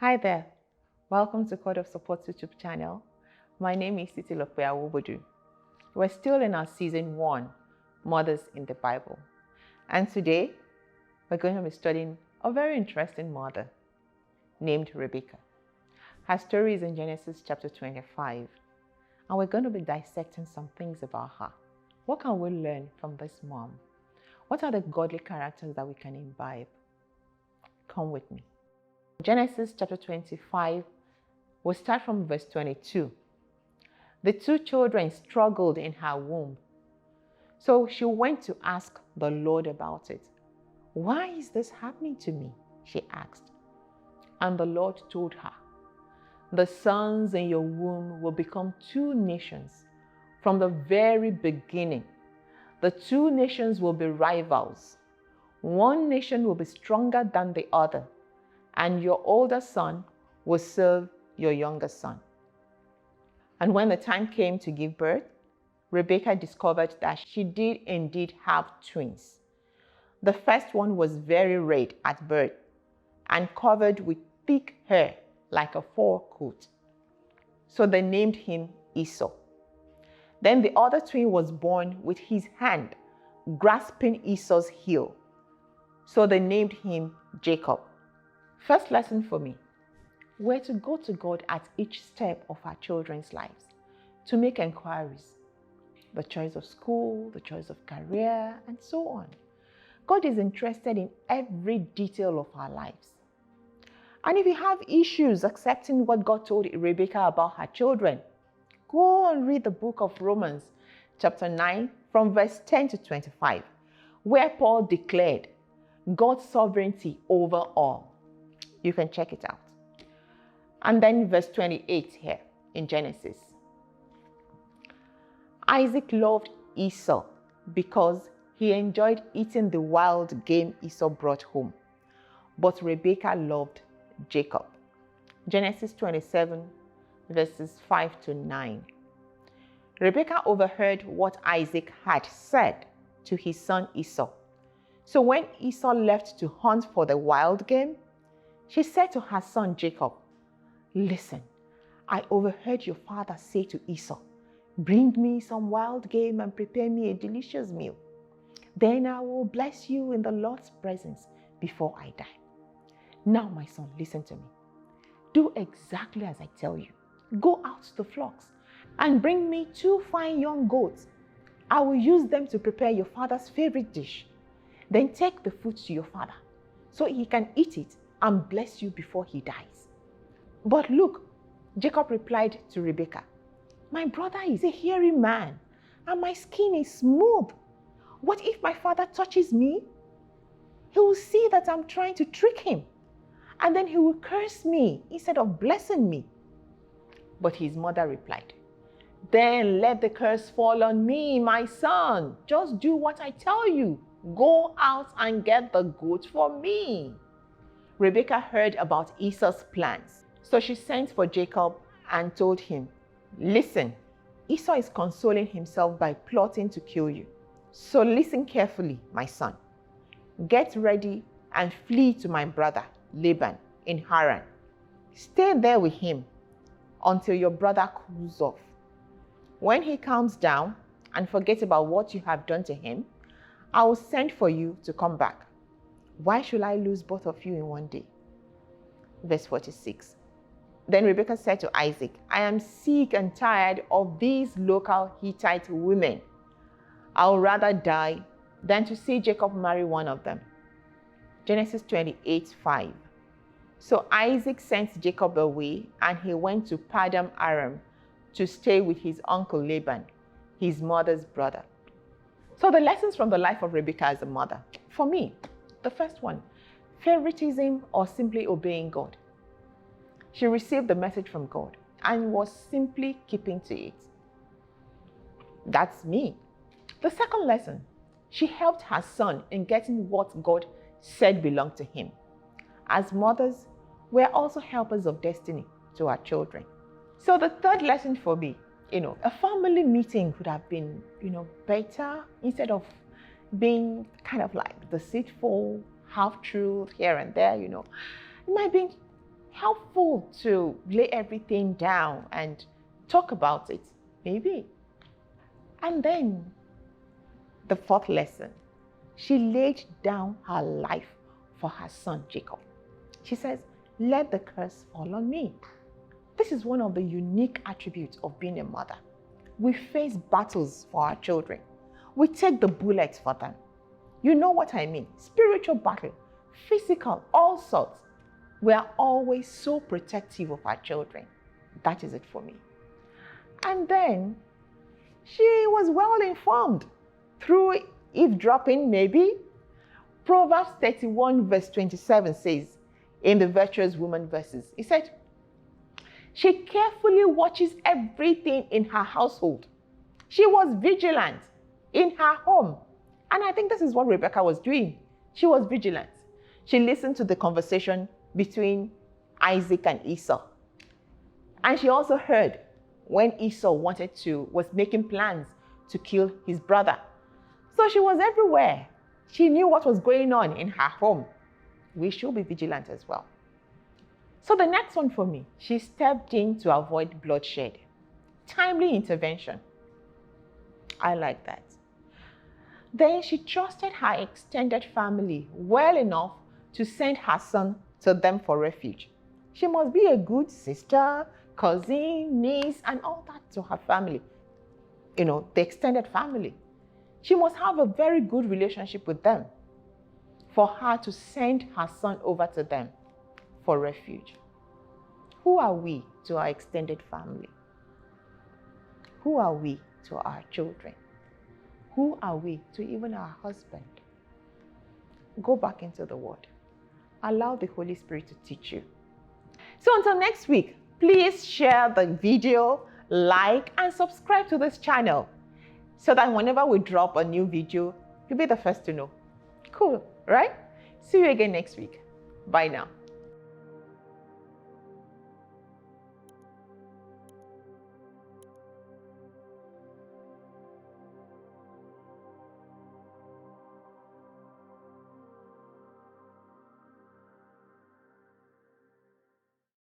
Hi there, welcome to Code of Support YouTube channel. My name is Titilope Awobodu. We're still in our season 1, Mothers in the Bible. And today, we're going to be studying a very interesting mother named Rebekah. Her story is in Genesis chapter 25, and we're going to be dissecting some things about her. What can we learn from this mom? What are the godly characters that we can imbibe? Come with me. Genesis chapter 25, we'll start from verse 22. The 2 children struggled in her womb. So she went to ask the Lord about it. Why is this happening to me? She asked. And the Lord told her, the sons in your womb will become 2 nations. From the very beginning, the 2 nations will be rivals. One nation will be stronger than the other, and your older son will serve your younger son. And when the time came to give birth, Rebekah discovered that she did indeed have twins. The first one was very red at birth and covered with thick hair like a fur coat. So they named him Esau. Then the other twin was born with his hand grasping Esau's heel. So they named him Jacob. First lesson for me, we're to go to God at each step of our children's lives to make inquiries. The choice of school, the choice of career, and so on. God is interested in every detail of our lives. And if you have issues accepting what God told Rebekah about her children, go and read the book of Romans chapter 9 from verse 10 to 25, where Paul declared God's sovereignty over all. You can check it out. And then verse 28 here in Genesis. Isaac loved Esau because he enjoyed eating the wild game Esau brought home. But Rebekah loved Jacob. Genesis 27 verses 5 to 9. Rebekah overheard what Isaac had said to his son Esau. So when Esau left to hunt for the wild game, she said to her son Jacob, listen, I overheard your father say to Esau, bring me some wild game and prepare me a delicious meal. Then I will bless you in the Lord's presence before I die. Now, my son, listen to me. Do exactly as I tell you. Go out to the flocks and bring me 2 fine young goats. I will use them to prepare your father's favorite dish. Then take the food to your father so he can eat it and bless you before he dies. But look, Jacob replied to Rebekah, my brother is a hairy man and my skin is smooth. What if my father touches me? He will see that I'm trying to trick him, and then he will curse me instead of blessing me. But his mother replied, then let the curse fall on me, my son. Just do what I tell you. Go out and get the goat for me. Rebekah heard about Esau's plans, so she sent for Jacob and told him, listen, Esau is consoling himself by plotting to kill you. So listen carefully, my son. Get ready and flee to my brother Laban in Haran. Stay there with him until your brother cools off. When he calms down and forgets about what you have done to him, I will send for you to come back. Why should I lose both of you in one day? Verse 46. Then Rebekah said to Isaac, I am sick and tired of these local Hittite women. I would rather die than to see Jacob marry one of them. Genesis 28:5. So Isaac sent Jacob away, and he went to Paddan Aram to stay with his uncle Laban, his mother's brother. So the lessons from the life of Rebekah as a mother. For me, the first one, favoritism or simply obeying God. She received the message from God and was simply keeping to it. That's me. The second lesson, she helped her son in getting what God said belonged to him. As mothers, we're also helpers of destiny to our children. So the third lesson for me, a family meeting could have been, better instead of being kind of like deceitful, half-truth here and there, It might be helpful to lay everything down and talk about it. Maybe. And then the fourth lesson, she laid down her life for her son Jacob. She says, let the curse fall on me. This is one of the unique attributes of being a mother. We face battles for our children. We take the bullets for them. You know what I mean? Spiritual battle, physical, all sorts. We are always so protective of our children. That is it for me. And then she was well informed through eavesdropping, maybe. Proverbs 31 verse 27 says, in the virtuous woman verses, it said, she carefully watches everything in her household. She was vigilant in her home. And I think this is what Rebekah was doing. She was vigilant. She listened to the conversation between Isaac and Esau. And she also heard when Esau was making plans to kill his brother. So she was everywhere. She knew what was going on in her home. We should be vigilant as well. So the next one for me, she stepped in to avoid bloodshed. Timely intervention. I like that. Then she trusted her extended family well enough to send her son to them for refuge. She must be a good sister, cousin, niece, and all that to her family. You know, the extended family. She must have a very good relationship with them for her to send her son over to them for refuge. Who are we to our extended family? Who are we to our children? Who are we to even our husband? Go back into the Word. Allow the Holy Spirit to teach you. So until next week, please share the video, like, and subscribe to this channel so that whenever we drop a new video, you'll be the first to know. Cool, right? See you again next week. Bye now.